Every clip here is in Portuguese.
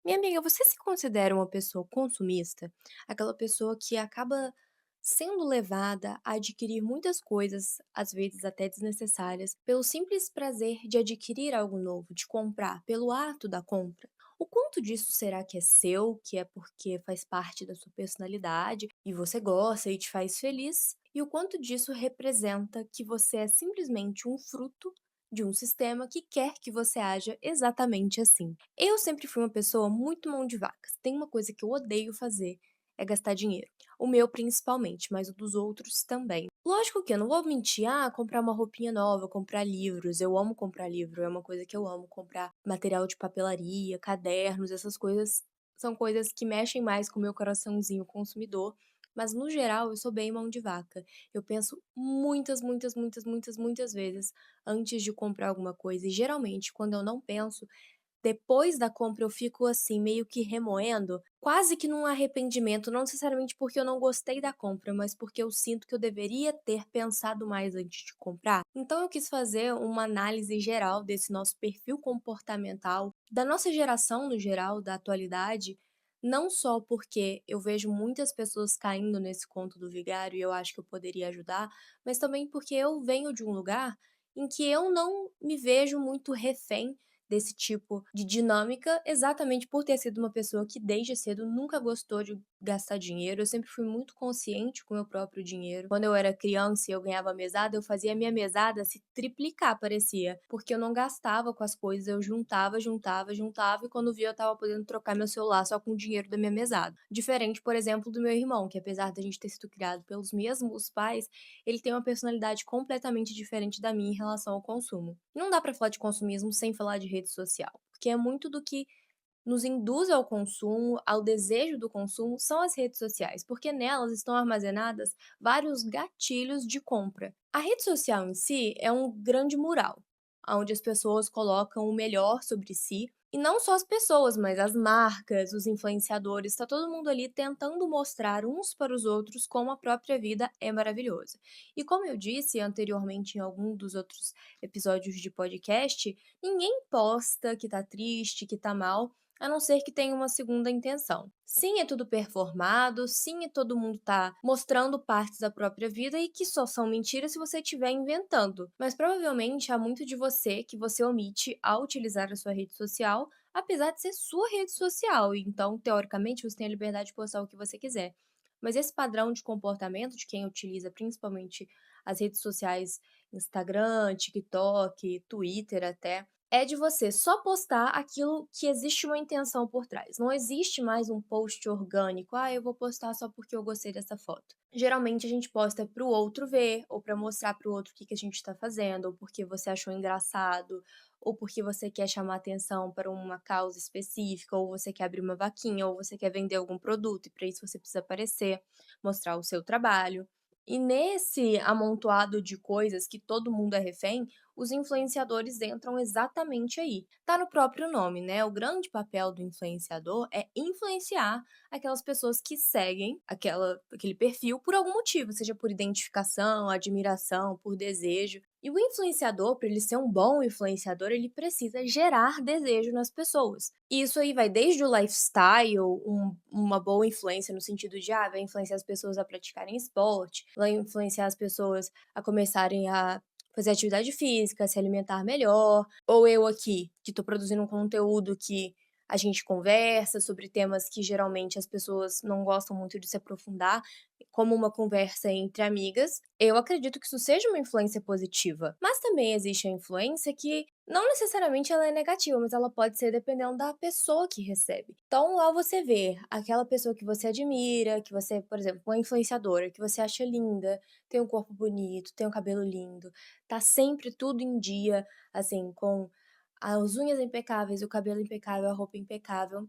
Minha amiga, você se considera uma pessoa consumista? Aquela pessoa que acaba sendo levada a adquirir muitas coisas, às vezes até desnecessárias, pelo simples prazer de adquirir algo novo, de comprar, pelo ato da compra? O quanto disso será que é seu, que é porque faz parte da sua personalidade e você gosta e te faz feliz? E o quanto disso representa que você é simplesmente um fruto de um sistema que quer que você haja exatamente assim? Eu sempre fui uma pessoa muito mão de vaca. Se tem uma coisa que eu odeio fazer, é gastar dinheiro. O meu principalmente, mas o dos outros também. Lógico que eu não vou mentir, comprar uma roupinha nova, comprar livros. Eu amo comprar livro, é uma coisa que eu amo. Comprar material de papelaria, cadernos, essas coisas são coisas que mexem mais com o meu coraçãozinho consumidor. Mas no geral, eu sou bem mão de vaca. Eu penso muitas, muitas, muitas, muitas, muitas vezes antes de comprar alguma coisa. E geralmente, quando eu não penso, depois da compra eu fico, assim, meio que remoendo, quase que num arrependimento, não necessariamente porque eu não gostei da compra, mas porque eu sinto que eu deveria ter pensado mais antes de comprar. Então eu quis fazer uma análise geral desse nosso perfil comportamental, da nossa geração no geral, da atualidade, não só porque eu vejo muitas pessoas caindo nesse conto do vigário e eu acho que eu poderia ajudar, mas também porque eu venho de um lugar em que eu não me vejo muito refém desse tipo de dinâmica, exatamente por ter sido uma pessoa que desde cedo nunca gostou de gastar dinheiro. Eu sempre fui muito consciente com o meu próprio dinheiro. Quando eu era criança e eu ganhava mesada, eu fazia a minha mesada se triplicar, parecia, porque eu não gastava com as coisas, eu juntava, juntava, juntava e quando via eu estava podendo trocar meu celular só com o dinheiro da minha mesada. Diferente, por exemplo, do meu irmão, que apesar da gente ter sido criado pelos mesmos pais, ele tem uma personalidade completamente diferente da minha em relação ao consumo. Não dá pra falar de consumismo sem falar de rede social, porque é muito do que nos induz ao consumo, ao desejo do consumo, são as redes sociais, porque nelas estão armazenadas vários gatilhos de compra. A rede social em si é um grande mural, onde as pessoas colocam o melhor sobre si, e não só as pessoas, mas as marcas, os influenciadores, está todo mundo ali tentando mostrar uns para os outros como a própria vida é maravilhosa. E como eu disse anteriormente em algum dos outros episódios de podcast, ninguém posta que tá triste, que tá mal, a não ser que tenha uma segunda intenção. Sim, é tudo performado, sim, todo mundo tá mostrando partes da própria vida e que só são mentiras se você estiver inventando. Mas provavelmente há muito de você que você omite ao utilizar a sua rede social, apesar de ser sua rede social. E então, teoricamente, você tem a liberdade de postar o que você quiser. Mas esse padrão de comportamento de quem utiliza principalmente as redes sociais, Instagram, TikTok, Twitter até, é de você só postar aquilo que existe uma intenção por trás. Não existe mais um post orgânico, eu vou postar só porque eu gostei dessa foto. Geralmente a gente posta para o outro ver, ou para mostrar para o outro o que que a gente está fazendo, ou porque você achou engraçado, ou porque você quer chamar atenção para uma causa específica, ou você quer abrir uma vaquinha, ou você quer vender algum produto, e para isso você precisa aparecer, mostrar o seu trabalho. E nesse amontoado de coisas que todo mundo é refém, os influenciadores entram exatamente aí. Tá no próprio nome, né? O grande papel do influenciador é influenciar aquelas pessoas que seguem aquele perfil por algum motivo, seja por identificação, admiração, por desejo. E o influenciador, para ele ser um bom influenciador, ele precisa gerar desejo nas pessoas. E isso aí vai desde o lifestyle, uma boa influência no sentido de, vai influenciar as pessoas a praticarem esporte, vai influenciar as pessoas a começarem a fazer atividade física, se alimentar melhor, ou eu aqui, que estou produzindo um conteúdo que a gente conversa sobre temas que geralmente as pessoas não gostam muito de se aprofundar, como uma conversa entre amigas. Eu acredito que isso seja uma influência positiva, mas também existe a influência que não necessariamente ela é negativa, mas ela pode ser dependendo da pessoa que recebe. Então, ao você ver aquela pessoa que você admira, que você, por exemplo, uma influenciadora que você acha linda, tem um corpo bonito, tem um cabelo lindo, tá sempre tudo em dia, assim, com as unhas impecáveis, o cabelo impecável, a roupa impecável.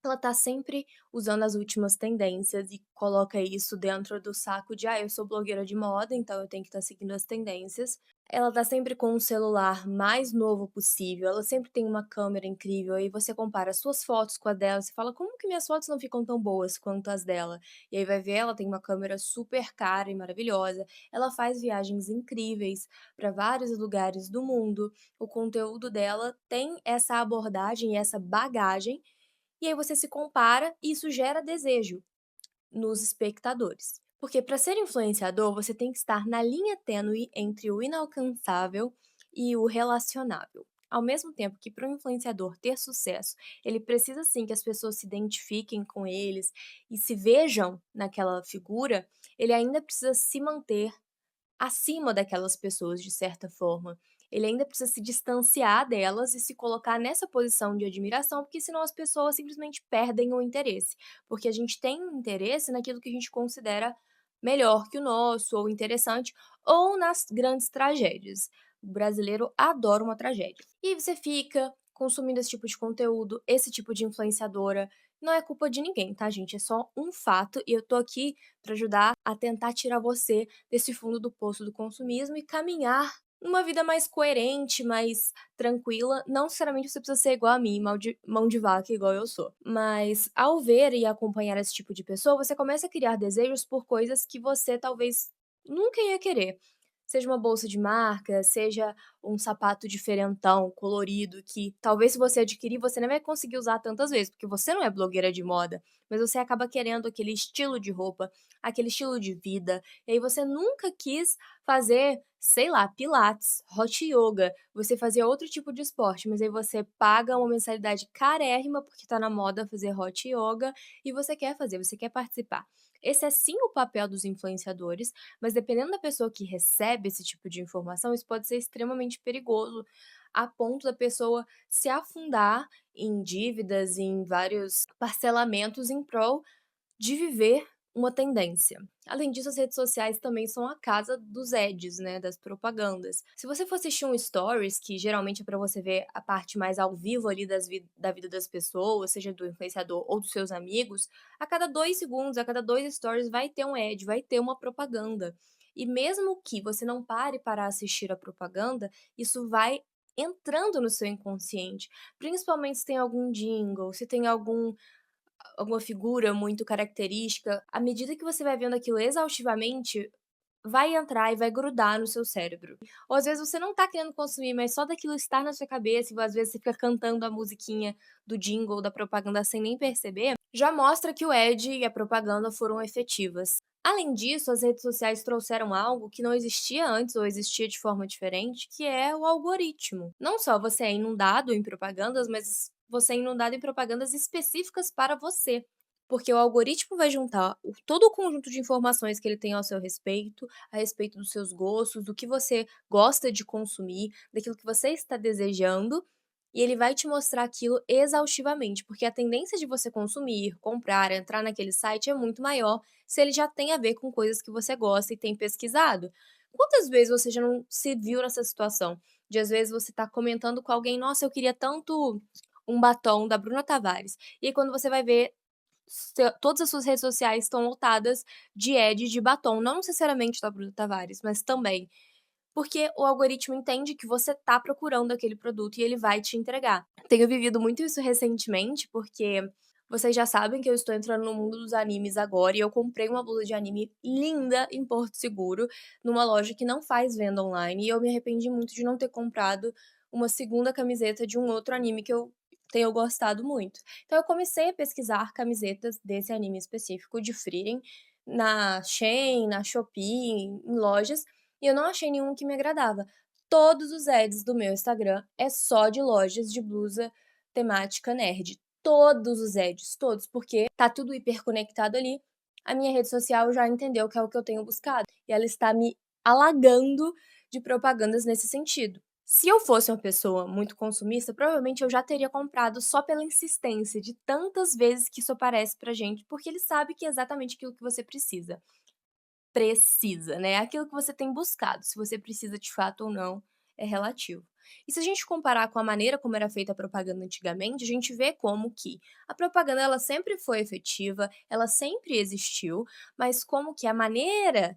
Ela tá sempre usando as últimas tendências e coloca isso dentro do saco de: eu sou blogueira de moda, então eu tenho que estar seguindo as tendências". Ela tá sempre com o celular mais novo possível, ela sempre tem uma câmera incrível, aí você compara as suas fotos com a dela, você fala: "Como que minhas fotos não ficam tão boas quanto as dela?". E aí vai ver, ela tem uma câmera super cara e maravilhosa, ela faz viagens incríveis para vários lugares do mundo, o conteúdo dela tem essa abordagem e essa bagagem e aí você se compara e isso gera desejo nos espectadores. Porque para ser influenciador, você tem que estar na linha tênue entre o inalcançável e o relacionável. Ao mesmo tempo que para um influenciador ter sucesso, ele precisa sim que as pessoas se identifiquem com eles e se vejam naquela figura, ele ainda precisa se manter acima daquelas pessoas, de certa forma. Ele ainda precisa se distanciar delas e se colocar nessa posição de admiração, porque senão as pessoas simplesmente perdem o interesse. Porque a gente tem um interesse naquilo que a gente considera melhor que o nosso, ou interessante, ou nas grandes tragédias. O brasileiro adora uma tragédia. E aí você fica consumindo esse tipo de conteúdo, esse tipo de influenciadora. Não é culpa de ninguém, tá, gente? É só um fato e eu tô aqui pra ajudar a tentar tirar você desse fundo do poço do consumismo e caminhar numa vida mais coerente, mais tranquila. Não necessariamente você precisa ser igual a mim, mão de vaca igual eu sou. Mas ao ver e acompanhar esse tipo de pessoa, você começa a criar desejos por coisas que você talvez nunca ia querer. Seja uma bolsa de marca, seja um sapato diferentão, colorido, que talvez se você adquirir, você nem vai conseguir usar tantas vezes, porque você não é blogueira de moda, mas você acaba querendo aquele estilo de roupa, aquele estilo de vida, e aí você nunca quis fazer, sei lá, pilates, hot yoga, você fazia outro tipo de esporte, mas aí você paga uma mensalidade carérrima, porque tá na moda fazer hot yoga, e você quer fazer, você quer participar. Esse é sim o papel dos influenciadores, mas dependendo da pessoa que recebe esse tipo de informação, isso pode ser extremamente perigoso, a ponto da pessoa se afundar em dívidas, em vários parcelamentos em prol de viver uma tendência. Além disso, as redes sociais também são a casa dos ads, né, das propagandas. Se você for assistir um stories, que geralmente é para você ver a parte mais ao vivo ali da vida das pessoas, seja do influenciador ou dos seus amigos, a cada 2 segundos, a cada 2 stories vai ter um ad, vai ter uma propaganda. E mesmo que você não pare para assistir a propaganda, isso vai entrando no seu inconsciente, principalmente se tem algum jingle, se tem alguma figura muito característica, à medida que você vai vendo aquilo exaustivamente, vai entrar e vai grudar no seu cérebro. Ou às vezes você não tá querendo consumir, mas só daquilo estar na sua cabeça e às vezes você fica cantando a musiquinha do jingle, da propaganda sem nem perceber, já mostra que o ad e a propaganda foram efetivas. Além disso, as redes sociais trouxeram algo que não existia antes ou existia de forma diferente, que é o algoritmo. Não só você é inundado em propagandas, mas você é inundado em propagandas específicas para você. Porque o algoritmo vai juntar todo o conjunto de informações que ele tem ao seu respeito, a respeito dos seus gostos, do que você gosta de consumir, daquilo que você está desejando, e ele vai te mostrar aquilo exaustivamente, porque a tendência de você consumir, comprar, entrar naquele site é muito maior se ele já tem a ver com coisas que você gosta e tem pesquisado. Quantas vezes você já não se viu nessa situação? De às vezes você tá comentando com alguém: "Nossa, eu queria tanto um batom da Bruna Tavares", e aí quando você vai ver, todas as suas redes sociais estão lotadas de ads de batom, não necessariamente da Bruna Tavares, mas também. Porque o algoritmo entende que você tá procurando aquele produto e ele vai te entregar. Tenho vivido muito isso recentemente, porque vocês já sabem que eu estou entrando no mundo dos animes agora e eu comprei uma blusa de anime linda em Porto Seguro, numa loja que não faz venda online, e eu me arrependi muito de não ter comprado uma segunda camiseta de um outro anime que eu tenho gostado muito. Então eu comecei a pesquisar camisetas desse anime específico de Frieren na Shein, na Shopee, em lojas, e eu não achei nenhum que me agradava. Todos os ads do meu Instagram é só de lojas de blusa temática nerd. Todos os ads, todos, porque tá tudo hiperconectado ali. A minha rede social já entendeu que é o que eu tenho buscado e ela está me alagando de propagandas nesse sentido. Se eu fosse uma pessoa muito consumista, provavelmente eu já teria comprado só pela insistência de tantas vezes que isso aparece pra gente, porque ele sabe que é exatamente aquilo que você precisa. Precisa, né, é aquilo que você tem buscado, se você precisa de fato ou não, é relativo. E se a gente comparar com a maneira como era feita a propaganda antigamente, a gente vê como que a propaganda ela sempre foi efetiva, ela sempre existiu, mas como que a maneira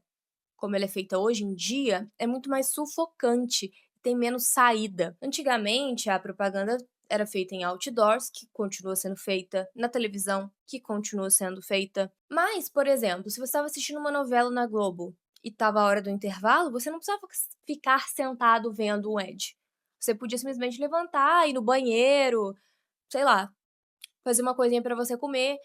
como ela é feita hoje em dia, é muito mais sufocante, tem menos saída. Antigamente, a propaganda era feita em outdoors, que continua sendo feita, na televisão, que continua sendo feita. Mas, por exemplo, se você estava assistindo uma novela na Globo e estava a hora do intervalo, você não precisava ficar sentado vendo um ad. Você podia simplesmente levantar, ir no banheiro, sei lá, fazer uma coisinha pra você comer.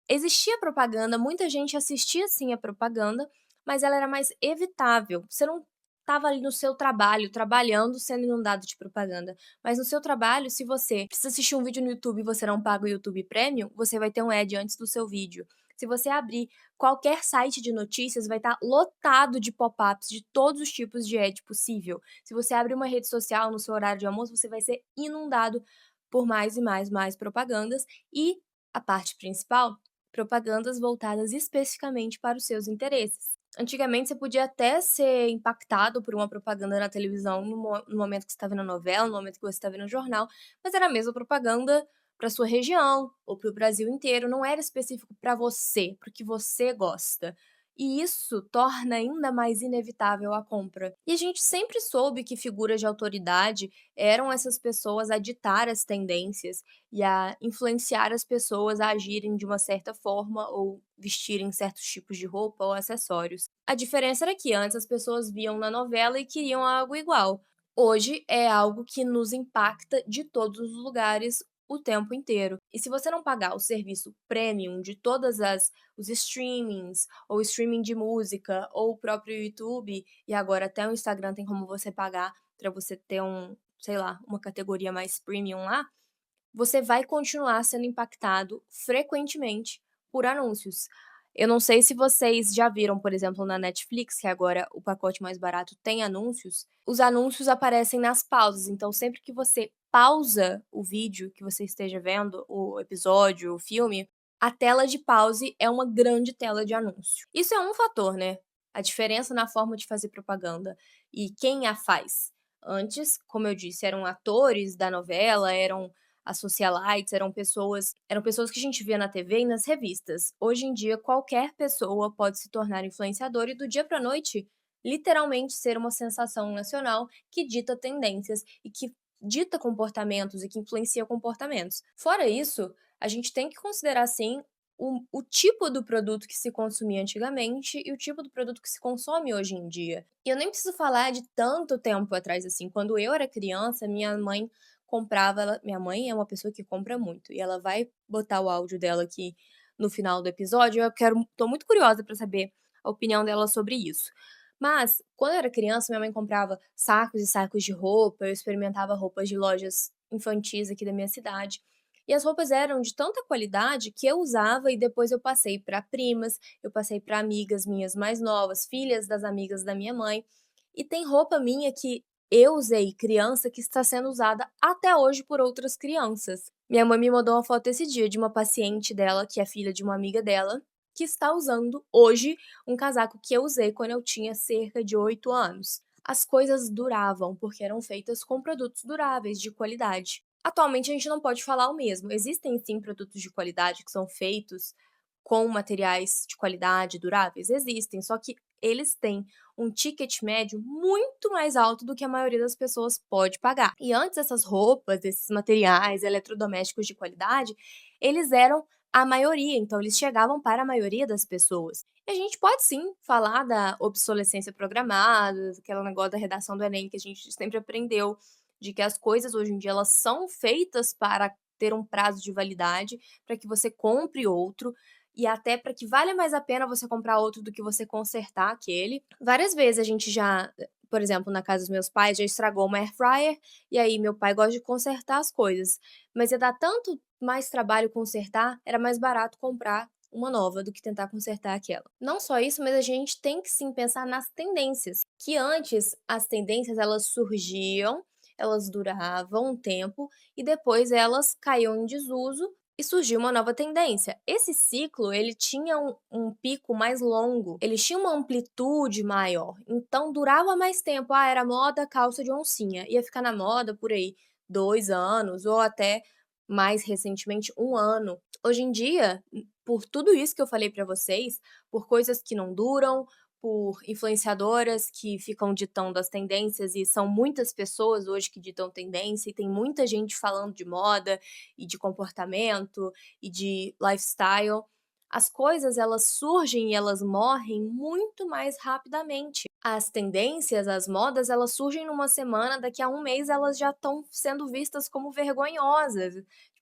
Existia propaganda, muita gente assistia sim a propaganda, mas ela era mais evitável. Você não estava ali no seu trabalho, trabalhando, sendo inundado de propaganda. Mas no seu trabalho, se você precisa assistir um vídeo no YouTube e você não paga o YouTube Premium, você vai ter um ad antes do seu vídeo. Se você abrir qualquer site de notícias, vai estar lotado de pop-ups de todos os tipos de ad possível. Se você abre uma rede social no seu horário de almoço, você vai ser inundado por mais e mais propagandas. E a parte principal, propagandas voltadas especificamente para os seus interesses. Antigamente, você podia até ser impactado por uma propaganda na televisão no momento que você está vendo a novela, no momento que você está vendo o jornal, mas era a mesma propaganda para sua região ou para o Brasil inteiro, não era específico para você, para o que você gosta. E isso torna ainda mais inevitável a compra. E a gente sempre soube que figuras de autoridade eram essas pessoas a ditar as tendências e a influenciar as pessoas a agirem de uma certa forma ou vestirem certos tipos de roupa ou acessórios. A diferença era que antes as pessoas viam na novela e queriam algo igual. Hoje é algo que nos impacta de todos os lugares o tempo inteiro. E se você não pagar o serviço premium de todas as os streamings, ou streaming de música, ou o próprio YouTube, e agora até o Instagram tem como você pagar para você ter sei lá, uma categoria mais premium lá, você vai continuar sendo impactado frequentemente por anúncios. Eu não sei se vocês já viram, por exemplo, na Netflix, que agora o pacote mais barato tem anúncios, os anúncios aparecem nas pausas, então sempre que você pausa o vídeo que você esteja vendo, o episódio, o filme, a tela de pause é uma grande tela de anúncio. Isso é um fator, né, a diferença na forma de fazer propaganda e quem a faz. Antes, como eu disse, eram atores da novela, eram as socialites, eram pessoas que a gente via na TV e nas revistas. Hoje em dia, qualquer pessoa pode se tornar influenciador e do dia para noite, literalmente ser uma sensação nacional que dita tendências e que dita comportamentos e que influencia comportamentos. Fora isso, a gente tem que considerar sim o tipo do produto que se consumia antigamente e o tipo do produto que se consome hoje em dia. E eu nem preciso falar de tanto tempo atrás assim. Quando eu era criança, minha mãe comprava minha mãe é uma pessoa que compra muito, e ela vai botar o áudio dela aqui no final do episódio, tô muito curiosa pra saber a opinião dela sobre isso. Mas, quando eu era criança, minha mãe comprava sacos e sacos de roupa, eu experimentava roupas de lojas infantis aqui da minha cidade, e as roupas eram de tanta qualidade que eu usava e depois eu passei para primas, eu passei para amigas minhas mais novas, filhas das amigas da minha mãe, e tem roupa minha que eu usei criança que está sendo usada até hoje por outras crianças. Minha mãe me mandou uma foto esse dia de uma paciente dela, que é filha de uma amiga dela, que está usando hoje um casaco que eu usei quando eu tinha cerca de 8 anos. As coisas duravam, porque eram feitas com produtos duráveis, de qualidade. Atualmente a gente não pode falar o mesmo. Existem sim produtos de qualidade que são feitos com materiais de qualidade duráveis? Existem, só que eles têm um ticket médio muito mais alto do que a maioria das pessoas pode pagar. E antes essas roupas, esses materiais eletrodomésticos de qualidade, eles eram a maioria, então eles chegavam para a maioria das pessoas. E a gente pode sim falar da obsolescência programada, aquele negócio da redação do Enem que a gente sempre aprendeu, de que as coisas hoje em dia elas são feitas para ter um prazo de validade, para que você compre outro, e até para que valha mais a pena você comprar outro do que você consertar aquele. Várias vezes a gente já, por exemplo, na casa dos meus pais, já estragou uma air fryer, e aí meu pai gosta de consertar as coisas, mas ia dar tanto mais trabalho consertar, era mais barato comprar uma nova do que tentar consertar aquela. Não só isso, mas a gente tem que sim pensar nas tendências, que antes as tendências elas surgiam, elas duravam um tempo e depois elas caíam em desuso e surgiu uma nova tendência. Esse ciclo, ele tinha um pico mais longo, ele tinha uma amplitude maior, então durava mais tempo. Ah, era moda calça de oncinha, ia ficar na moda por aí 2 anos ou até mais recentemente 1 ano. Hoje em dia, por tudo isso que eu falei pra vocês, por coisas que não duram, por influenciadoras que ficam ditando as tendências e são muitas pessoas hoje que ditam tendência e tem muita gente falando de moda e de comportamento e de lifestyle. As coisas elas surgem e elas morrem muito mais rapidamente. As tendências, as modas, elas surgem numa semana, daqui a um mês elas já estão sendo vistas como vergonhosas.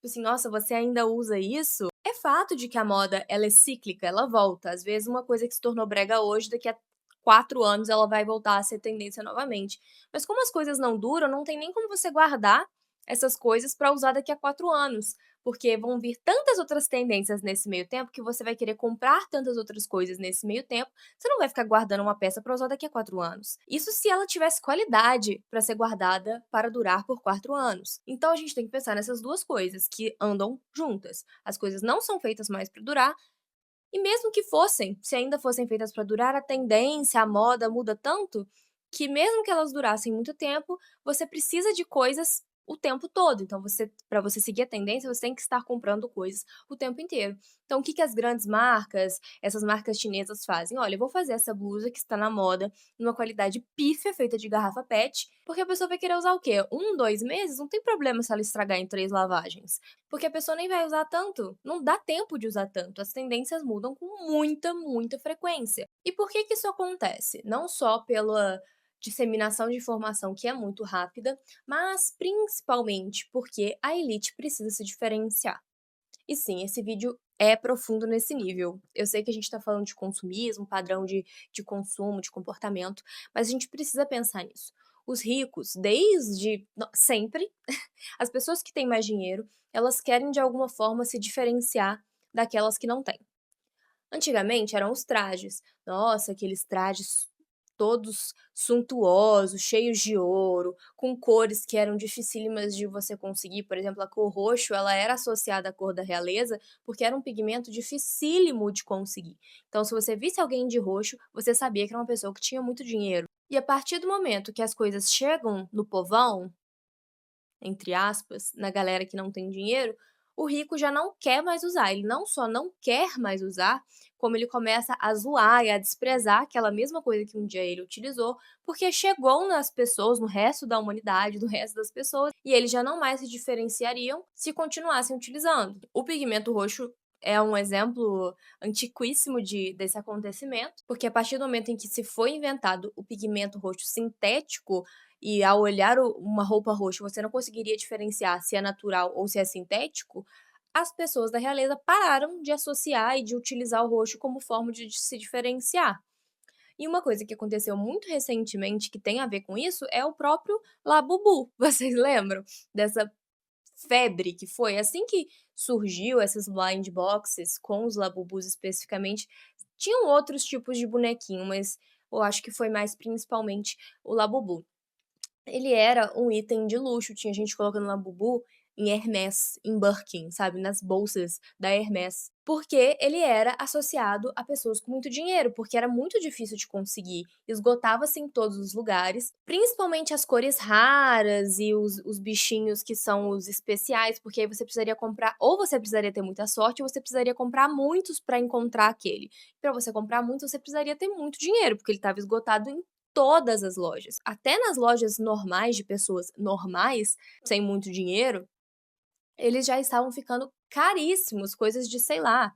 Tipo assim: "Nossa, você ainda usa isso?". É fato de que a moda ela é cíclica, ela volta. Às vezes uma coisa que se tornou brega hoje, daqui a 4 anos ela vai voltar a ser tendência novamente. Mas como as coisas não duram, não tem nem como você guardar essas coisas para usar daqui a 4 anos, porque vão vir tantas outras tendências nesse meio tempo que você vai querer comprar tantas outras coisas nesse meio tempo, você não vai ficar guardando uma peça para usar daqui a 4 anos. Isso se ela tivesse qualidade para ser guardada para durar por 4 anos. Então a gente tem que pensar nessas 2 coisas que andam juntas. As coisas não são feitas mais para durar, e mesmo que fossem, se ainda fossem feitas para durar, a tendência, a moda muda tanto, que mesmo que elas durassem muito tempo, você precisa de coisas o tempo todo. Então você para você seguir a tendência, você tem que estar comprando coisas o tempo inteiro. Então o que que as grandes marcas, essas marcas chinesas fazem? "Olha, eu vou fazer essa blusa que está na moda, numa qualidade pífia, feita de garrafa PET", porque a pessoa vai querer usar o quê? 2 meses? Não tem problema se ela estragar em 3 lavagens. Porque a pessoa nem vai usar tanto, não dá tempo de usar tanto, as tendências mudam com muita, muita frequência. E por que que isso acontece? Não só pela disseminação de informação que é muito rápida, mas principalmente porque a elite precisa se diferenciar. E sim, esse vídeo é profundo nesse nível. Eu sei que a gente está falando de consumismo, padrão de consumo, de comportamento, mas a gente precisa pensar nisso. Os ricos, desde sempre, as pessoas que têm mais dinheiro, elas querem de alguma forma se diferenciar daquelas que não têm. Antigamente eram os trajes. Nossa, aqueles trajes todos suntuosos, cheios de ouro, com cores que eram dificílimas de você conseguir. Por exemplo, a cor roxo, ela era associada à cor da realeza, porque era um pigmento dificílimo de conseguir. Então, se você visse alguém de roxo, você sabia que era uma pessoa que tinha muito dinheiro. E a partir do momento que as coisas chegam no povão, entre aspas, na galera que não tem dinheiro, o rico já não quer mais usar. Ele não só não quer mais usar, como ele começa a zoar e a desprezar aquela mesma coisa que um dia ele utilizou, porque chegou nas pessoas, no resto da humanidade, no resto das pessoas, e eles já não mais se diferenciariam se continuassem utilizando. O pigmento roxo é um exemplo antiquíssimo desse acontecimento, porque a partir do momento em que se foi inventado o pigmento roxo sintético, e ao olhar uma roupa roxa você não conseguiria diferenciar se é natural ou se é sintético, as pessoas da realeza pararam de associar e de utilizar o roxo como forma de se diferenciar. E uma coisa que aconteceu muito recentemente que tem a ver com isso é o próprio Labubu. Vocês lembram dessa febre que foi? Assim que surgiu essas blind boxes com os Labubus especificamente, tinham outros tipos de bonequinho, mas eu acho que foi mais principalmente o Labubu. Ele era um item de luxo, tinha gente colocando Labubu em Hermès, em Birkin, sabe, nas bolsas da Hermès, porque ele era associado a pessoas com muito dinheiro, porque era muito difícil de conseguir, esgotava-se em todos os lugares, principalmente as cores raras e os bichinhos que são os especiais, porque aí você precisaria comprar ou você precisaria ter muita sorte ou você precisaria comprar muitos para encontrar aquele. Para você comprar muitos, você precisaria ter muito dinheiro, porque ele estava esgotado em todas as lojas. Até nas lojas normais de pessoas normais, sem muito dinheiro, eles já estavam ficando caríssimos, coisas de, sei lá,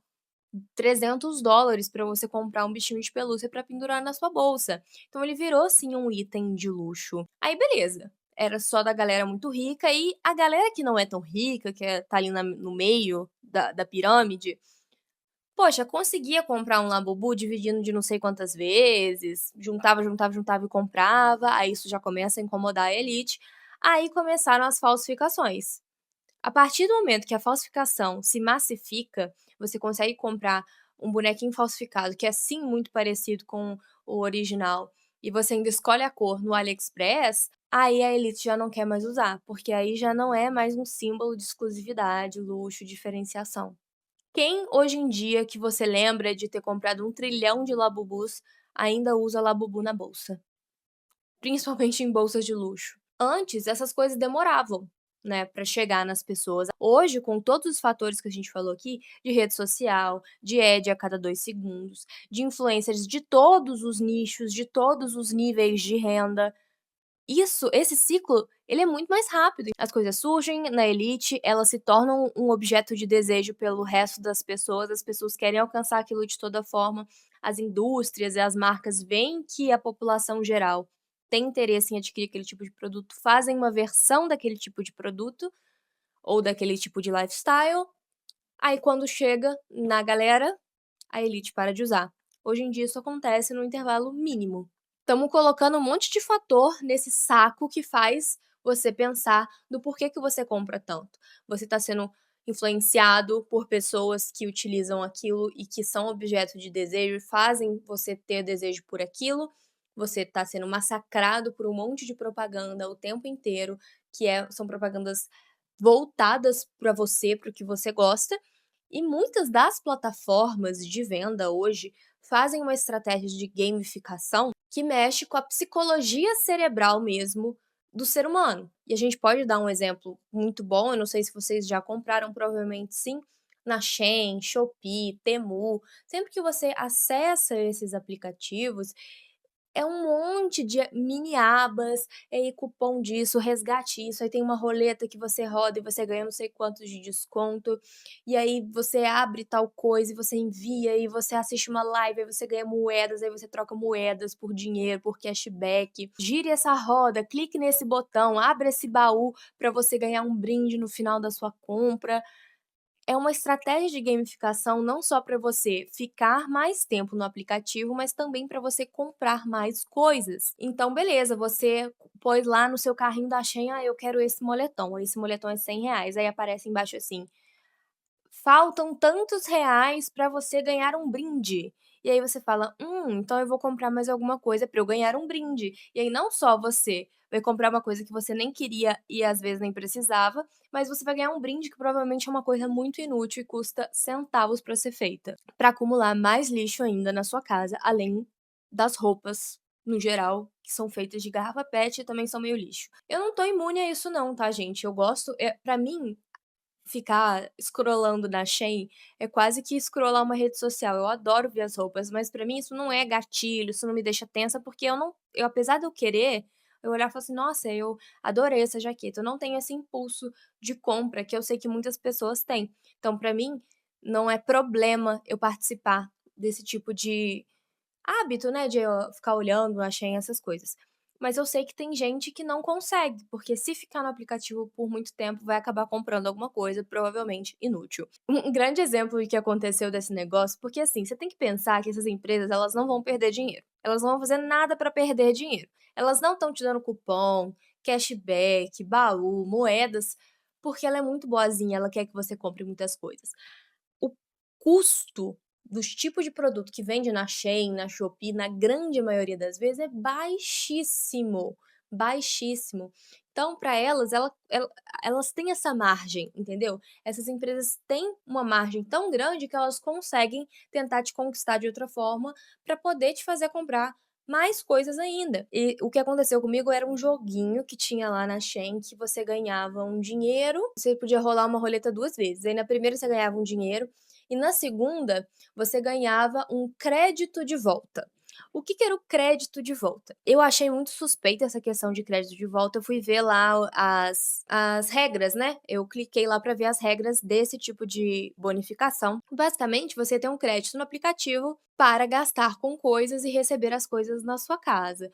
$300 para você comprar um bichinho de pelúcia para pendurar na sua bolsa. Então ele virou sim um item de luxo. Aí beleza, era só da galera muito rica e a galera que não é tão rica, tá ali no meio da pirâmide, poxa, conseguia comprar um Labubu dividindo de não sei quantas vezes, juntava, juntava, juntava e comprava, aí isso já começa a incomodar a elite. Aí começaram as falsificações. A partir do momento que a falsificação se massifica, você consegue comprar um bonequinho falsificado que é sim muito parecido com o original, e você ainda escolhe a cor no AliExpress, aí a elite já não quer mais usar, porque aí já não é mais um símbolo de exclusividade, luxo, diferenciação. Quem hoje em dia que você lembra de ter comprado 1 trilhão de Labubus ainda usa Labubu na bolsa? Principalmente em bolsas de luxo. Antes, essas coisas demoravam, né, para chegar nas pessoas. Hoje, com todos os fatores que a gente falou aqui, de rede social, de ad a cada 2 segundos, de influencers de todos os nichos, de todos os níveis de renda, esse ciclo, ele é muito mais rápido. As coisas surgem na elite, elas se tornam um objeto de desejo pelo resto das pessoas, as pessoas querem alcançar aquilo de toda forma, as indústrias e as marcas veem que a população geral tem interesse em adquirir aquele tipo de produto, fazem uma versão daquele tipo de produto, ou daquele tipo de lifestyle, aí quando chega na galera, a elite para de usar. Hoje em dia isso acontece no intervalo mínimo. Estamos colocando um monte de fator nesse saco que faz você pensar do porquê que você compra tanto. Você está sendo influenciado por pessoas que utilizam aquilo e que são objeto de desejo e fazem você ter desejo por aquilo. Você está sendo massacrado por um monte de propaganda o tempo inteiro, são propagandas voltadas para você, para o que você gosta, e muitas das plataformas de venda hoje fazem uma estratégia de gamificação que mexe com a psicologia cerebral mesmo do ser humano. E a gente pode dar um exemplo muito bom, eu não sei se vocês já compraram, provavelmente sim, na Shein, Shopee, Temu. Sempre que você acessa esses aplicativos, é um monte de mini abas, e aí cupom disso, resgate isso, aí tem uma roleta que você roda e você ganha não sei quantos de desconto, e aí você abre tal coisa e você envia, e você assiste uma live, aí você ganha moedas, aí você troca moedas por dinheiro, por cashback. Gire essa roda, clique nesse botão, abra esse baú para você ganhar um brinde no final da sua compra. É uma estratégia de gamificação não só para você ficar mais tempo no aplicativo, mas também para você comprar mais coisas. Então, beleza, você pôs lá no seu carrinho da Shein: "Ah, eu quero esse moletom, esse moletom é R$ 100", aí aparece embaixo assim: faltam tantos reais para você ganhar um brinde. E aí você fala: então eu vou comprar mais alguma coisa para eu ganhar um brinde". E aí não só você vai comprar uma coisa que você nem queria e às vezes nem precisava, mas você vai ganhar um brinde que provavelmente é uma coisa muito inútil e custa centavos para ser feita, para acumular mais lixo ainda na sua casa, além das roupas, no geral, que são feitas de garrafa PET e também são meio lixo. Eu não tô imune a isso não, tá gente, eu gosto, pra mim ficar scrollando na Shein é quase que scrollar uma rede social. Eu adoro ver as roupas, mas pra mim isso não é gatilho, isso não me deixa tensa, porque eu apesar de eu querer, eu olhar e falar assim: "Nossa, eu adorei essa jaqueta", eu não tenho esse impulso de compra que eu sei que muitas pessoas têm. Então pra mim, não é problema eu participar desse tipo de hábito, né, de eu ficar olhando a Shein, essas coisas. Mas eu sei que tem gente que não consegue, porque se ficar no aplicativo por muito tempo, vai acabar comprando alguma coisa, provavelmente inútil. Um grande exemplo do que aconteceu desse negócio, porque assim, você tem que pensar que essas empresas, elas não vão perder dinheiro. Elas não vão fazer nada para perder dinheiro. Elas não estão te dando cupom, cashback, baú, moedas, porque ela é muito boazinha, ela quer que você compre muitas coisas. O custo dos tipos de produto que vende na Shein, na Shopee, na grande maioria das vezes, é baixíssimo, baixíssimo. Então, para elas têm essa margem, entendeu? Essas empresas têm uma margem tão grande que elas conseguem tentar te conquistar de outra forma para poder te fazer comprar mais coisas ainda. E o que aconteceu comigo era um joguinho que tinha lá na Shein que você ganhava um dinheiro, você podia rolar uma roleta 2 vezes. Aí na primeira você ganhava um dinheiro e na segunda você ganhava um crédito de volta. O que que era o crédito de volta? Eu achei muito suspeita essa questão de crédito de volta, eu fui ver lá as regras, né, eu cliquei lá para ver as regras desse tipo de bonificação. Basicamente, você tem um crédito no aplicativo para gastar com coisas e receber as coisas na sua casa,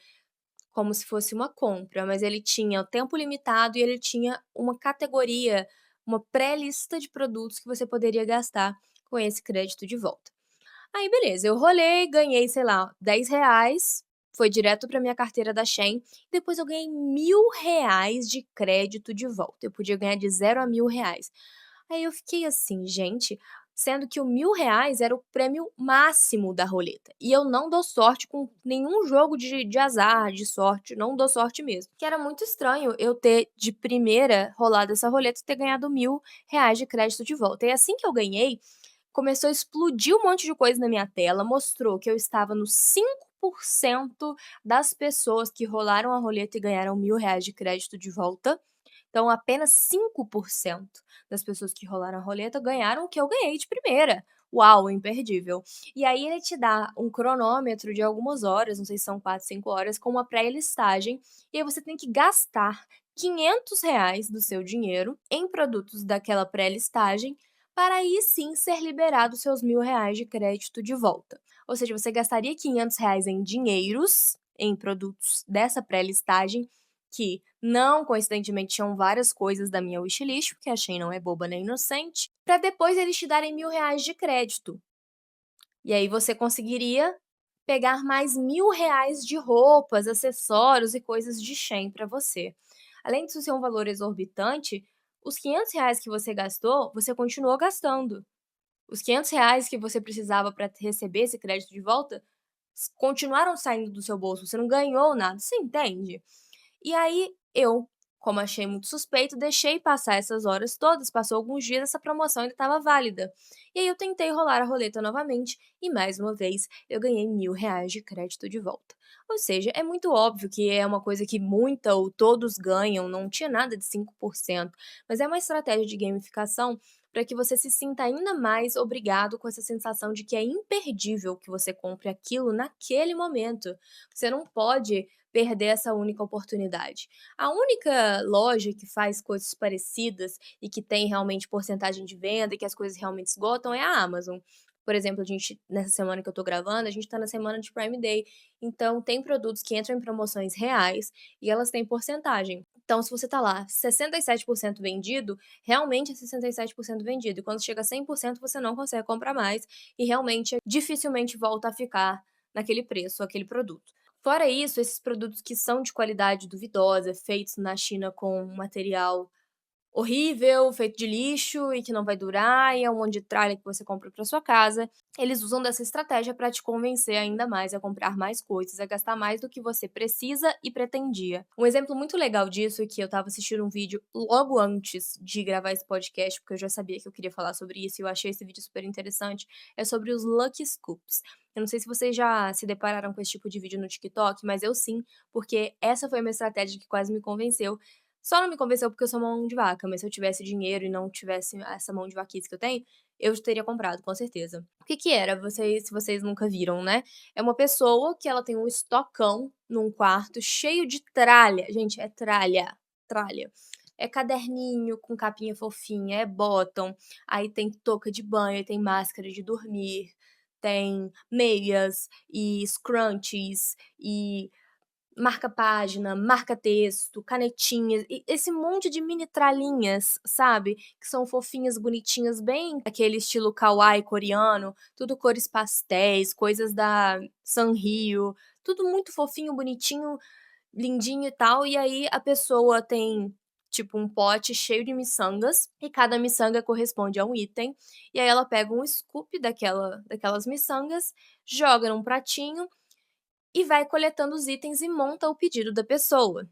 como se fosse uma compra, mas ele tinha o tempo limitado e ele tinha uma categoria, uma pré-lista de produtos que você poderia gastar com esse crédito de volta. Aí beleza, eu rolei, ganhei, sei lá, R$ 10, foi direto para minha carteira da Shein, depois eu ganhei R$ 1.000 de crédito de volta, eu podia ganhar de 0 a R$ 1.000. Aí eu fiquei assim: "Gente", sendo que o R$ 1.000 era o prêmio máximo da roleta, e eu não dou sorte com nenhum jogo de azar, de sorte, não dou sorte mesmo. Que era muito estranho eu ter de primeira rolado essa roleta e ter ganhado R$ 1.000 de crédito de volta. E assim que eu ganhei, começou a explodir um monte de coisa na minha tela, mostrou que eu estava nos 5% das pessoas que rolaram a roleta e ganharam R$ 1.000 de crédito de volta. Então apenas 5% das pessoas que rolaram a roleta ganharam o que eu ganhei de primeira. Uau, imperdível. E aí ele te dá um cronômetro de algumas horas, não sei se são 4, 5 horas, com uma pré-listagem, e aí você tem que gastar R$ 500 do seu dinheiro em produtos daquela pré-listagem, para aí sim ser liberado os seus R$ 1.000 de crédito de volta. Ou seja, você gastaria R$ 500 em dinheiros, em produtos dessa pré-listagem, que não coincidentemente tinham várias coisas da minha wishlist, porque a Shein não é boba nem inocente, para depois eles te darem R$ 1.000 de crédito. E aí você conseguiria pegar mais R$ 1.000 de roupas, acessórios e coisas de Shein para você. Além disso ser um valor exorbitante, os R$ 500 que você gastou, você continuou gastando. Os R$ 500 que você precisava para receber esse crédito de volta, continuaram saindo do seu bolso, você não ganhou nada, você entende? E aí eu, como achei muito suspeito, deixei passar essas horas todas, passou alguns dias, essa promoção ainda estava válida. E aí eu tentei rolar a roleta novamente e mais uma vez eu ganhei R$ 1.000 de crédito de volta. Ou seja, é muito óbvio que é uma coisa que muita ou todos ganham, não tinha nada de 5%, mas é uma estratégia de gamificação para que você se sinta ainda mais obrigado com essa sensação de que é imperdível que você compre aquilo naquele momento. Você não pode perder essa única oportunidade. A única loja que faz coisas parecidas e que tem realmente porcentagem de venda e que as coisas realmente esgotam é a Amazon. Por exemplo, a gente nessa semana que eu tô gravando, a gente tá na semana de Prime Day, então tem produtos que entram em promoções reais e elas têm porcentagem. Então, se você tá lá 67% vendido, realmente é 67% vendido, e quando chega a 100% você não consegue comprar mais e realmente dificilmente volta a ficar naquele preço, aquele produto. Fora isso, esses produtos que são de qualidade duvidosa, feitos na China com material horrível, feito de lixo e que não vai durar, e é um monte de tralha que você compra para sua casa. Eles usam dessa estratégia para te convencer ainda mais a comprar mais coisas, a gastar mais do que você precisa e pretendia. Um exemplo muito legal disso é que eu estava assistindo um vídeo logo antes de gravar esse podcast, porque eu já sabia que eu queria falar sobre isso e eu achei esse vídeo super interessante, é sobre os Lucky Scoops. Eu não sei se vocês já se depararam com esse tipo de vídeo no TikTok, mas eu sim, porque essa foi uma estratégia que quase me convenceu. Só não me convenceu porque eu sou mão de vaca, mas se eu tivesse dinheiro e não tivesse essa mão de vaquice que eu tenho, eu teria comprado, com certeza. O que que era? Se vocês nunca viram, né, é uma pessoa que ela tem um estocão num quarto cheio de tralha, gente, é tralha, tralha. É caderninho com capinha fofinha, é bottom, aí tem touca de banho, tem máscara de dormir, tem meias e scrunchies e marca-página, marca-texto, canetinhas, e esse monte de mini tralhinhas, sabe, que são fofinhas, bonitinhas, bem aquele estilo kawaii coreano, tudo cores pastéis, coisas da Sanrio, tudo muito fofinho, bonitinho, lindinho e tal, e aí a pessoa tem, tipo, um pote cheio de miçangas, e cada miçanga corresponde a um item, e aí ela pega um scoop daquelas miçangas, joga num pratinho e vai coletando os itens e monta o pedido da pessoa.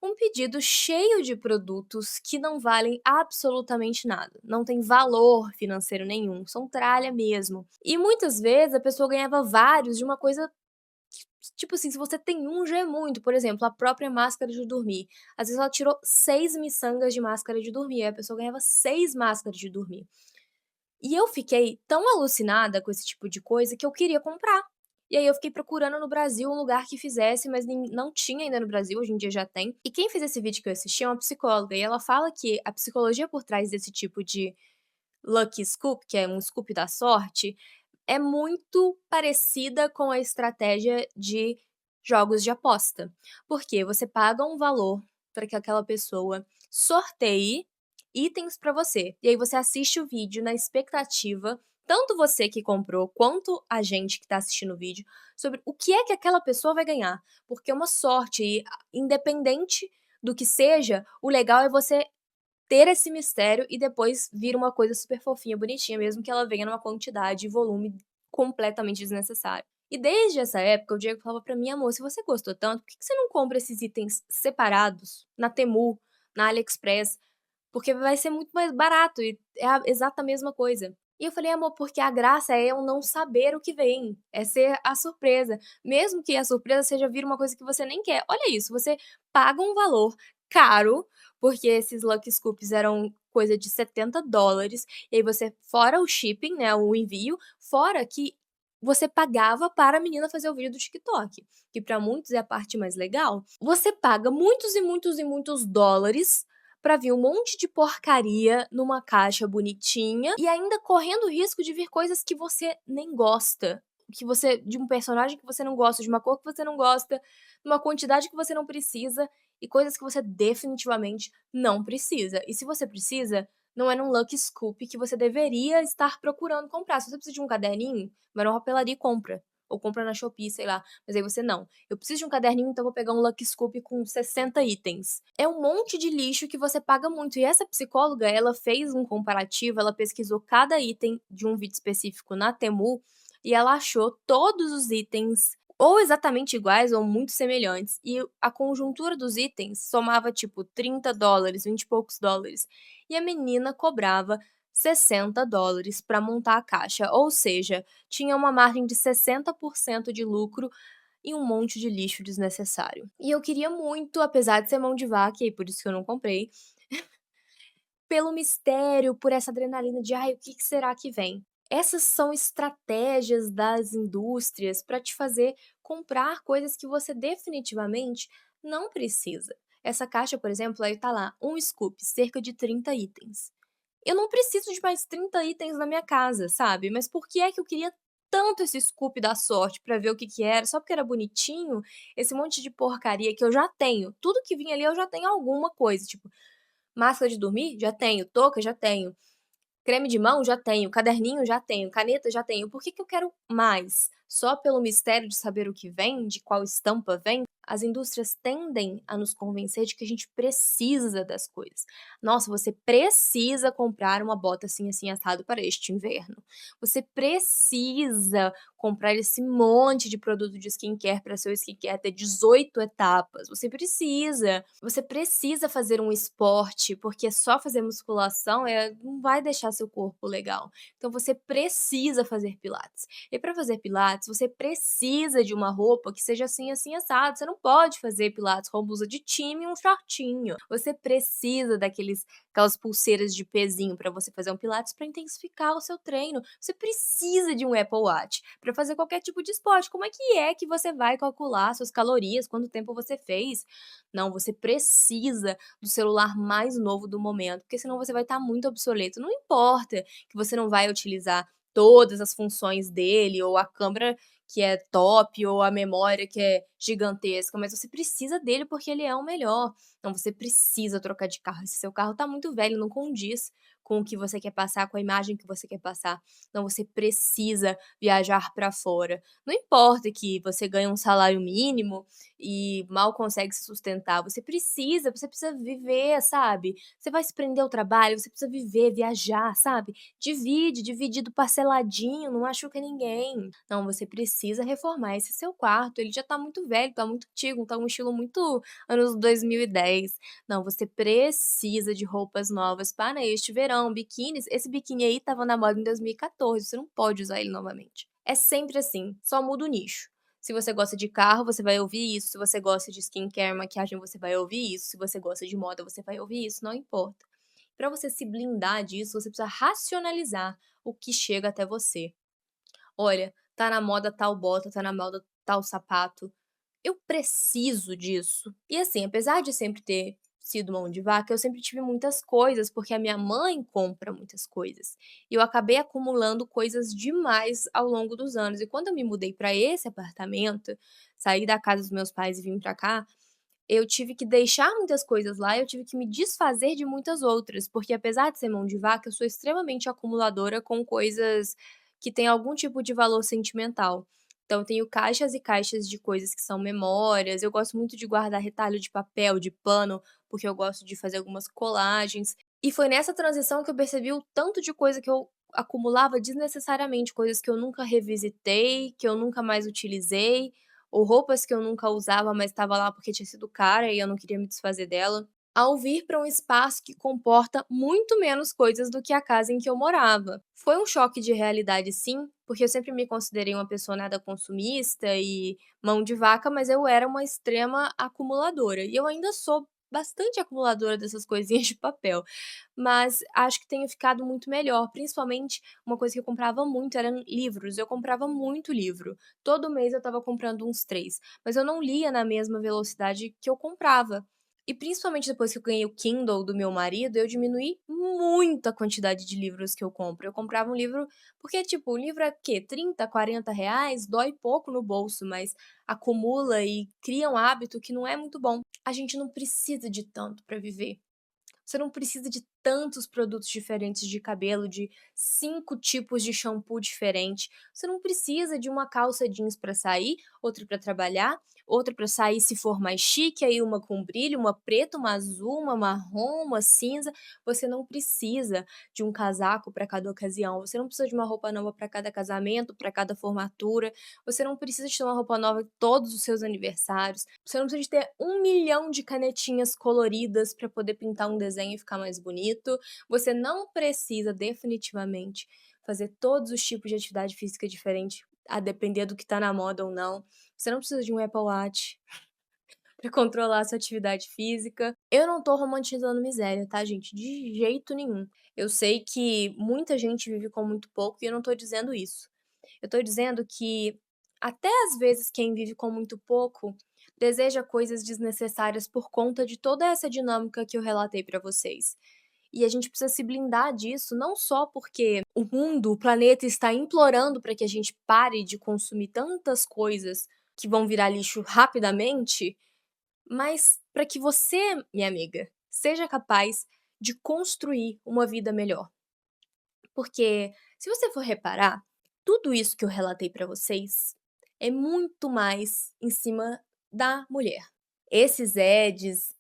Um pedido cheio de produtos que não valem absolutamente nada, não tem valor financeiro nenhum, são tralha mesmo. E muitas vezes a pessoa ganhava vários de uma coisa que, tipo assim, se você tem um já é muito, por exemplo, a própria máscara de dormir. Às vezes ela tirou 6 miçangas de máscara de dormir, aí a pessoa ganhava 6 máscaras de dormir. E eu fiquei tão alucinada com esse tipo de coisa que eu queria comprar. E aí eu fiquei procurando no Brasil um lugar que fizesse, mas não tinha ainda no Brasil, hoje em dia já tem. E quem fez esse vídeo que eu assisti é uma psicóloga, e ela fala que a psicologia por trás desse tipo de lucky scoop, que é um scoop da sorte, é muito parecida com a estratégia de jogos de aposta. Porque você paga um valor para que aquela pessoa sorteie itens para você. E aí você assiste o vídeo na expectativa, tanto você que comprou quanto a gente que está assistindo o vídeo, sobre o que é que aquela pessoa vai ganhar. Porque é uma sorte e independente do que seja, o legal é você ter esse mistério e depois vir uma coisa super fofinha, bonitinha, mesmo que ela venha numa quantidade e volume completamente desnecessário. E desde essa época, o Diego falava pra mim: "Amor, se você gostou tanto, por que que você não compra esses itens separados na Temu, na AliExpress? Porque vai ser muito mais barato e é a exata mesma coisa". E eu falei: "Amor, porque a graça é eu não saber o que vem, é ser a surpresa, mesmo que a surpresa seja vir uma coisa que você nem quer". Olha isso, você paga um valor caro, porque esses Lucky Scoops eram coisa de US$ 70, e aí você fora o shipping, né, o envio, fora que você pagava para a menina fazer o vídeo do TikTok, que para muitos é a parte mais legal. Você paga muitos e muitos e muitos dólares pra vir um monte de porcaria numa caixa bonitinha e ainda correndo o risco de vir coisas que você nem gosta, de um personagem que você não gosta, de uma cor que você não gosta, numa quantidade que você não precisa. e coisas que você definitivamente não precisa. E se você precisa, não é num Lucky Scoop que você deveria estar procurando comprar. Se você precisa de um caderninho, vai numa papelaria e compra, ou compra na Shopee, sei lá, mas aí você não. Eu preciso de um caderninho, então vou pegar um Lucky Scoop com 60 itens. É um monte de lixo que você paga muito. E essa psicóloga, ela fez um comparativo, ela pesquisou cada item de um vídeo específico na Temu e ela achou todos os itens ou exatamente iguais ou muito semelhantes. E a conjuntura dos itens somava tipo $30, 20 e poucos dólares. E a menina cobrava $60 para montar a caixa, ou seja, tinha uma margem de 60% de lucro e um monte de lixo desnecessário. E eu queria muito, apesar de ser mão de vaca, e por isso que eu não comprei, pelo mistério, por essa adrenalina de: "Ai, o que que será que vem?". Essas são estratégias das indústrias para te fazer comprar coisas que você definitivamente não precisa. Essa caixa, por exemplo, aí tá lá, um scoop, cerca de 30 itens. Eu não preciso de mais 30 itens na minha casa, sabe, mas por que é que eu queria tanto esse scoop da sorte pra ver o que que era, só porque era bonitinho, esse monte de porcaria que eu já tenho, tudo que vinha ali eu já tenho alguma coisa, tipo, máscara de dormir? Já tenho, touca? Já tenho. Creme de mão? Já tenho. Caderninho? Já tenho. Caneta? Já tenho. Por que que eu quero mais? Só pelo mistério de saber o que vem, de qual estampa vem? As indústrias tendem a nos convencer de que a gente precisa das coisas. Nossa, você precisa comprar uma bota assim, assim, assado para este inverno. Você precisa comprar esse monte de produto de skincare para seu skincare ter 18 etapas. Você precisa fazer um esporte, porque só fazer musculação, não vai deixar seu corpo legal. Então você precisa fazer pilates. E para fazer pilates, você precisa de uma roupa que seja assim, assim, assado. Você não pode fazer pilates com blusa de time e um shortinho. Você precisa aquelas pulseiras de pezinho para você fazer um pilates para intensificar o seu treino. Você precisa de um Apple Watch para fazer qualquer tipo de esporte. Como é que você vai calcular suas calorias, quanto tempo você fez? Não, você precisa do celular mais novo do momento, porque senão você vai estar muito obsoleto. Não importa que você não vai utilizar todas as funções dele, ou a câmera que é top, ou a memória que é gigantesca, mas você precisa dele porque ele é o melhor. Então você precisa trocar de carro. Se seu carro está muito velho, não condiz com o que você quer passar, com a imagem que você quer passar. Então você precisa viajar para fora. Não importa que você ganhe um salário mínimo e mal consegue se sustentar, você precisa viver, sabe. Você vai se prender ao trabalho, você precisa viver, viajar, sabe. Divide, dividido parceladinho, não machuca ninguém. Não, você precisa reformar esse seu quarto, ele já tá muito velho, tá muito antigo, tá um estilo muito anos 2010. Não, você precisa de roupas novas para este verão, biquínis, esse biquíni aí estava na moda em 2014, você não pode usar ele novamente. É sempre assim, só muda o nicho. Se você gosta de carro, você vai ouvir isso, se você gosta de skincare, maquiagem, você vai ouvir isso, se você gosta de moda, você vai ouvir isso, não importa. Para você se blindar disso, você precisa racionalizar o que chega até você. Olha, tá na moda tal bota, tá na moda tal sapato. Eu preciso disso. E assim, apesar de sempre ter sido mão de vaca, eu sempre tive muitas coisas, porque a minha mãe compra muitas coisas. E eu acabei acumulando coisas demais ao longo dos anos. E quando eu me mudei para esse apartamento, saí da casa dos meus pais e vim para cá, eu tive que deixar muitas coisas lá, eu tive que me desfazer de muitas outras, porque apesar de ser mão de vaca, eu sou extremamente acumuladora com coisas que têm algum tipo de valor sentimental. Então eu tenho caixas e caixas de coisas que são memórias, eu gosto muito de guardar retalho de papel, de pano, porque eu gosto de fazer algumas colagens. E foi nessa transição que eu percebi o tanto de coisa que eu acumulava desnecessariamente, coisas que eu nunca revisitei, que eu nunca mais utilizei, ou roupas que eu nunca usava, mas estava lá porque tinha sido cara e eu não queria me desfazer dela, ao vir para um espaço que comporta muito menos coisas do que a casa em que eu morava. Foi um choque de realidade sim, porque eu sempre me considerei uma pessoa nada consumista e mão de vaca, mas eu era uma extrema acumuladora, e eu ainda sou bastante acumuladora dessas coisinhas de papel, mas acho que tenho ficado muito melhor, principalmente uma coisa que eu comprava muito eram livros, eu comprava muito livro. Todo mês eu estava comprando uns 3, mas eu não lia na mesma velocidade que eu comprava. E principalmente depois que eu ganhei o Kindle do meu marido, eu diminuí muito a quantidade de livros que eu compro. Eu comprava um livro porque, tipo, o livro é o quê? 30, 40 reais, dói pouco no bolso, mas acumula e cria um hábito que não é muito bom. A gente não precisa de tanto para viver. Você não precisa de tantos produtos diferentes de cabelo, de 5 tipos de shampoo diferente. Você não precisa de uma calça jeans para sair, outra para trabalhar, outra para sair se for mais chique, aí uma com brilho, uma preta, uma azul, uma marrom, uma cinza. Você não precisa de um casaco para cada ocasião, você não precisa de uma roupa nova para cada casamento, para cada formatura, você não precisa de ter uma roupa nova em todos os seus aniversários, você não precisa de ter 1 milhão de canetinhas coloridas para poder pintar um desenho e ficar mais bonito, você não precisa definitivamente fazer todos os tipos de atividade física diferente, a depender do que tá na moda ou não. Você não precisa de um Apple Watch para controlar a sua atividade física. Eu não tô romantizando miséria, tá, gente? De jeito nenhum. Eu sei que muita gente vive com muito pouco e eu não tô dizendo isso. Eu tô dizendo que até às vezes quem vive com muito pouco deseja coisas desnecessárias por conta de toda essa dinâmica que eu relatei pra vocês. E a gente precisa se blindar disso, não só porque o mundo, o planeta está implorando para que a gente pare de consumir tantas coisas que vão virar lixo rapidamente, mas para que você, minha amiga, seja capaz de construir uma vida melhor. Porque se você for reparar, tudo isso que eu relatei para vocês é muito mais em cima da mulher. Esses ads,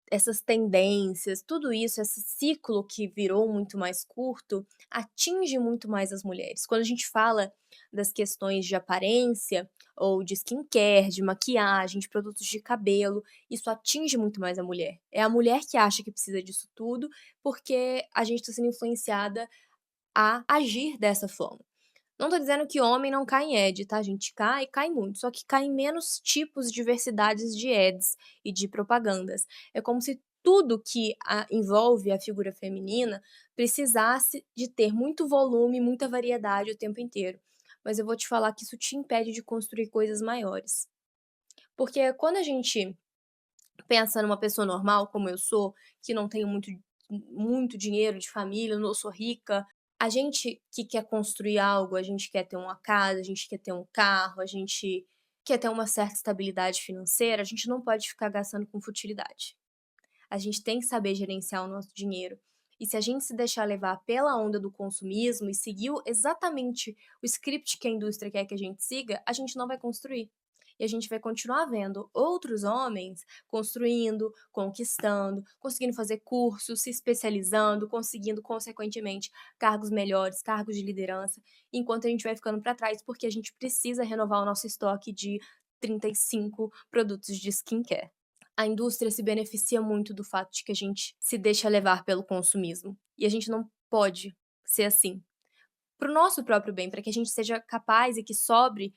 essas tendências, tudo isso, esse ciclo que virou muito mais curto, atinge muito mais as mulheres. Quando a gente fala das questões de aparência, ou de skincare, de maquiagem, de produtos de cabelo, isso atinge muito mais a mulher. É a mulher que acha que precisa disso tudo, porque a gente está sendo influenciada a agir dessa forma. Não tô dizendo que homem não cai em ad, tá, gente? Cai, cai muito, só que cai em menos tipos, diversidades de ads e de propagandas. É como se tudo que envolve a figura feminina precisasse de ter muito volume, muita variedade o tempo inteiro. Mas eu vou te falar que isso te impede de construir coisas maiores. Porque quando a gente pensa numa pessoa normal, como eu sou, que não tenho muito dinheiro de família, não sou rica, a gente que quer construir algo, a gente quer ter uma casa, a gente quer ter um carro, a gente quer ter uma certa estabilidade financeira, a gente não pode ficar gastando com futilidade. A gente tem que saber gerenciar o nosso dinheiro. E se a gente se deixar levar pela onda do consumismo e seguir exatamente o script que a indústria quer que a gente siga, a gente não vai construir. E a gente vai continuar vendo outros homens construindo, conquistando, conseguindo fazer cursos, se especializando, conseguindo, consequentemente, cargos melhores, cargos de liderança, enquanto a gente vai ficando para trás porque a gente precisa renovar o nosso estoque de 35 produtos de skincare. A indústria se beneficia muito do fato de que a gente se deixa levar pelo consumismo. E a gente não pode ser assim. Para o nosso próprio bem, para que a gente seja capaz e que sobre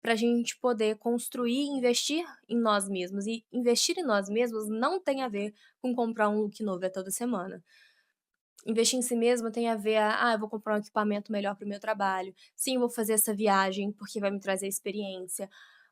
para a gente poder construir e investir em nós mesmos. E investir em nós mesmos não tem a ver com comprar um look novo toda semana. Investir em si mesmo tem a ver eu vou comprar um equipamento melhor para o meu trabalho. Sim, vou fazer essa viagem porque vai me trazer experiência.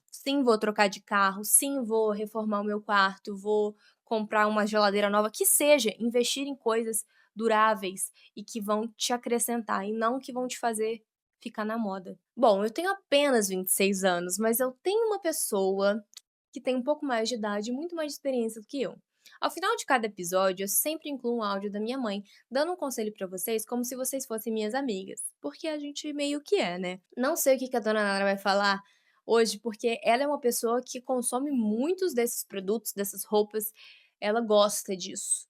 Sim, vou trocar de carro. Sim, vou reformar o meu quarto. Vou comprar uma geladeira nova. Que seja, investir em coisas duráveis e que vão te acrescentar e não que vão te fazer ficar na moda. Bom, eu tenho apenas 26 anos, mas eu tenho uma pessoa que tem um pouco mais de idade e muito mais experiência do que eu. Ao final de cada episódio, eu sempre incluo um áudio da minha mãe, dando um conselho pra vocês como se vocês fossem minhas amigas, porque a gente meio que é, né? Não sei o que a dona Nara vai falar hoje, porque ela é uma pessoa que consome muitos desses produtos, dessas roupas, ela gosta disso.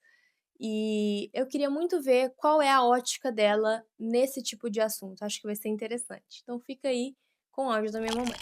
E eu queria muito ver qual é a ótica dela nesse tipo de assunto. Acho que vai ser interessante. Então fica aí com o áudio da minha mamãe.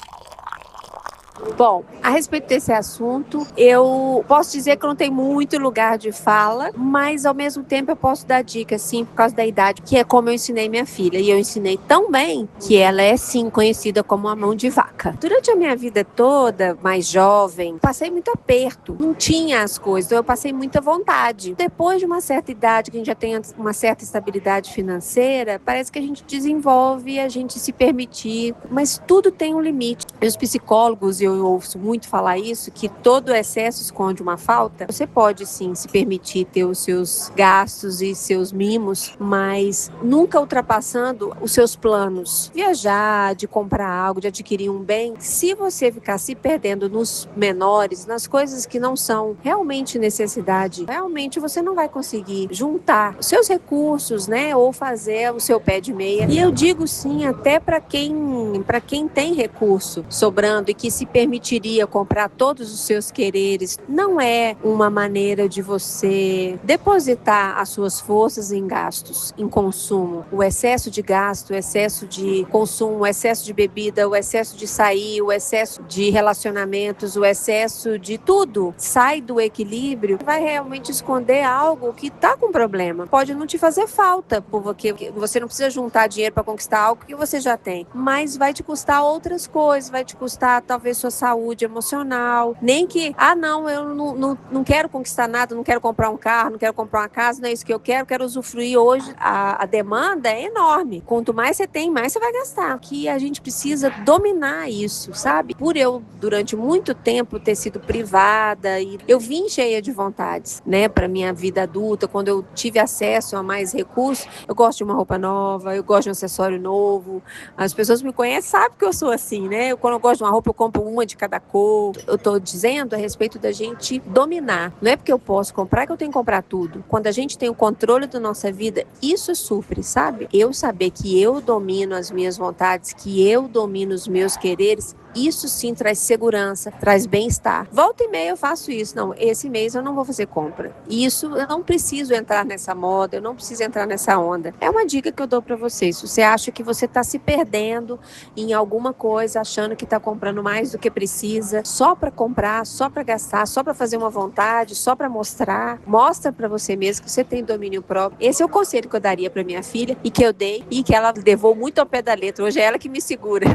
Bom, a respeito desse assunto, eu posso dizer que eu não tenho muito lugar de fala, mas ao mesmo tempo eu posso dar dicas, sim, por causa da idade, que é como eu ensinei minha filha. E eu ensinei tão bem que ela é, sim, conhecida como a mão de vaca. Durante a minha vida toda, mais jovem, passei muito aperto. Não tinha as coisas, então eu passei muita vontade. Depois de uma certa idade, que a gente já tem uma certa estabilidade financeira, parece que a gente desenvolve, a gente se permitir, mas tudo tem um limite. Os psicólogos, eu ouço muito falar isso, que todo excesso esconde uma falta. Você pode sim se permitir ter os seus gastos e seus mimos, mas nunca ultrapassando os seus planos. Viajar, de comprar algo, de adquirir um bem. Se você ficar se perdendo nos menores, nas coisas que não são realmente necessidade, realmente você não vai conseguir juntar os seus recursos, né, ou fazer o seu pé de meia. E eu digo sim, até para quem tem recurso sobrando e que se permitiria comprar todos os seus quereres, não é uma maneira de você depositar as suas forças em gastos, em consumo. O excesso de gasto, o excesso de consumo, o excesso de bebida, o excesso de sair, o excesso de relacionamentos, o excesso de tudo sai do equilíbrio, vai realmente esconder algo que está com problema. Pode não te fazer falta, porque você não precisa juntar dinheiro para conquistar algo que você já tem, mas vai te custar outras coisas, vai te custar talvez sua saúde emocional, nem que, não, eu não quero conquistar nada, não quero comprar um carro, não quero comprar uma casa, não é isso que eu quero usufruir hoje. A demanda é enorme. Quanto mais você tem, mais você vai gastar. Que a gente precisa dominar isso, sabe? Por eu, durante muito tempo, ter sido privada, e eu vim cheia de vontades, né, para minha vida adulta, quando eu tive acesso a mais recursos, eu gosto de uma roupa nova, eu gosto de um acessório novo. As pessoas me conhecem, sabem que eu sou assim, né? Quando eu gosto de uma roupa, eu compro uma de cada cor. Eu tô dizendo a respeito da gente dominar. Não é porque eu posso comprar que eu tenho que comprar tudo. Quando a gente tem o controle da nossa vida, isso supre, sabe? Eu saber que eu domino as minhas vontades, que eu domino os meus quereres, isso sim traz segurança, traz bem-estar. Volta e meia eu faço isso. Não, esse mês eu não vou fazer compra. Isso eu não preciso entrar nessa moda, eu não preciso entrar nessa onda. É uma dica que eu dou para vocês. Se você acha que você está se perdendo em alguma coisa, achando que está comprando mais do que precisa, só para comprar, só para gastar, só para fazer uma vontade, só para mostrar, mostra para você mesmo que você tem domínio próprio. Esse é o conselho que eu daria para minha filha e que eu dei e que ela levou muito ao pé da letra. Hoje é ela que me segura.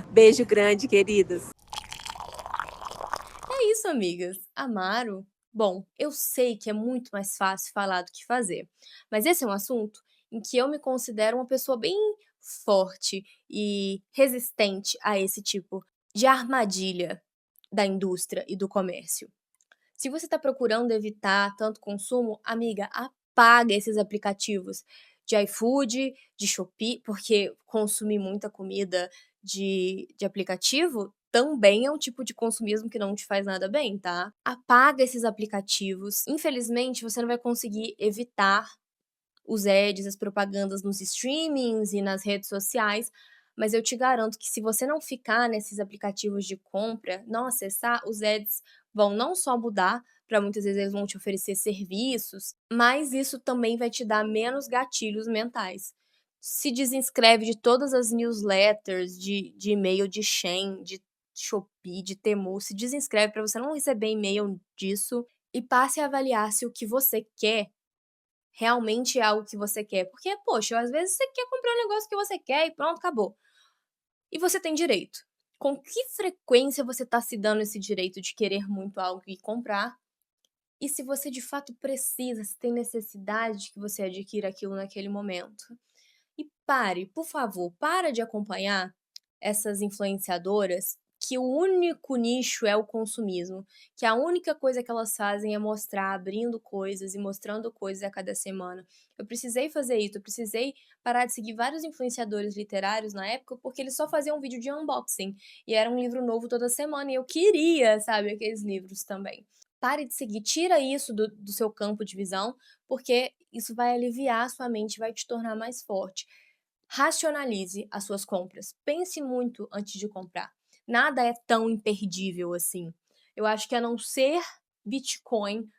Beijo grande, queridas. É isso, amigas. Amaro. Bom, eu sei que é muito mais fácil falar do que fazer, mas esse é um assunto em que eu me considero uma pessoa bem forte e resistente a esse tipo de armadilha da indústria e do comércio. Se você está procurando evitar tanto consumo, amiga, apaga esses aplicativos de iFood, de Shopee, porque consumir muita comida de aplicativo também é um tipo de consumismo que não te faz nada bem, tá? Apaga esses aplicativos. Infelizmente, você não vai conseguir evitar os ads, as propagandas nos streamings e nas redes sociais, mas eu te garanto que se você não ficar nesses aplicativos de compra, não acessar, os ads vão não só mudar, para muitas vezes eles vão te oferecer serviços, mas isso também vai te dar menos gatilhos mentais. Se desinscreve de todas as newsletters de e-mail de Shein, de Shopee, de Temu, se desinscreve para você não receber e-mail disso e passe a avaliar se o que você quer realmente é algo que você quer. Porque, poxa, às vezes você quer comprar um negócio que você quer e pronto, acabou. E você tem direito. Com que frequência você está se dando esse direito de querer muito algo e comprar? E se você de fato precisa, se tem necessidade de que você adquira aquilo naquele momento? E pare, por favor, para de acompanhar essas influenciadoras que o único nicho é o consumismo, que a única coisa que elas fazem é mostrar, abrindo coisas e mostrando coisas a cada semana. Eu precisei fazer isso, eu precisei parar de seguir vários influenciadores literários na época, porque eles só faziam vídeo de unboxing e era um livro novo toda semana e eu queria, sabe, aqueles livros também. Pare de seguir, tira isso do seu campo de visão, porque isso vai aliviar a sua mente, vai te tornar mais forte. Racionalize as suas compras. Pense muito antes de comprar. Nada é tão imperdível assim. Eu acho que a não ser Bitcoin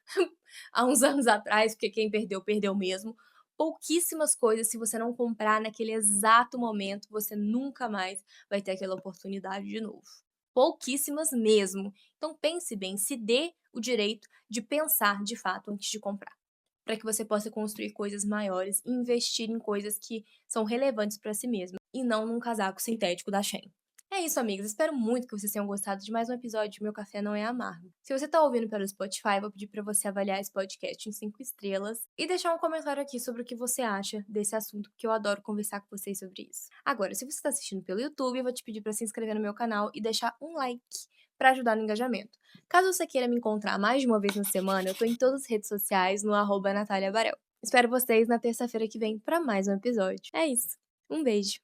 há uns anos atrás, porque quem perdeu, perdeu mesmo. Pouquíssimas coisas, se você não comprar naquele exato momento, você nunca mais vai ter aquela oportunidade de novo. Pouquíssimas mesmo. Então pense bem, se dê o direito de pensar de fato antes de comprar, para que você possa construir coisas maiores e investir em coisas que são relevantes para si mesmo, e não num casaco sintético da Shein. É isso, amigos. Espero muito que vocês tenham gostado de mais um episódio de Meu Café Não é Amargo. Se você tá ouvindo pelo Spotify, vou pedir pra você avaliar esse podcast em 5 estrelas e deixar um comentário aqui sobre o que você acha desse assunto, porque eu adoro conversar com vocês sobre isso. Agora, se você tá assistindo pelo YouTube, eu vou te pedir pra se inscrever no meu canal e deixar um like pra ajudar no engajamento. Caso você queira me encontrar mais de uma vez na semana, eu tô em todas as redes sociais no @Natália Barel. Espero vocês na terça-feira que vem pra mais um episódio. É isso. Um beijo.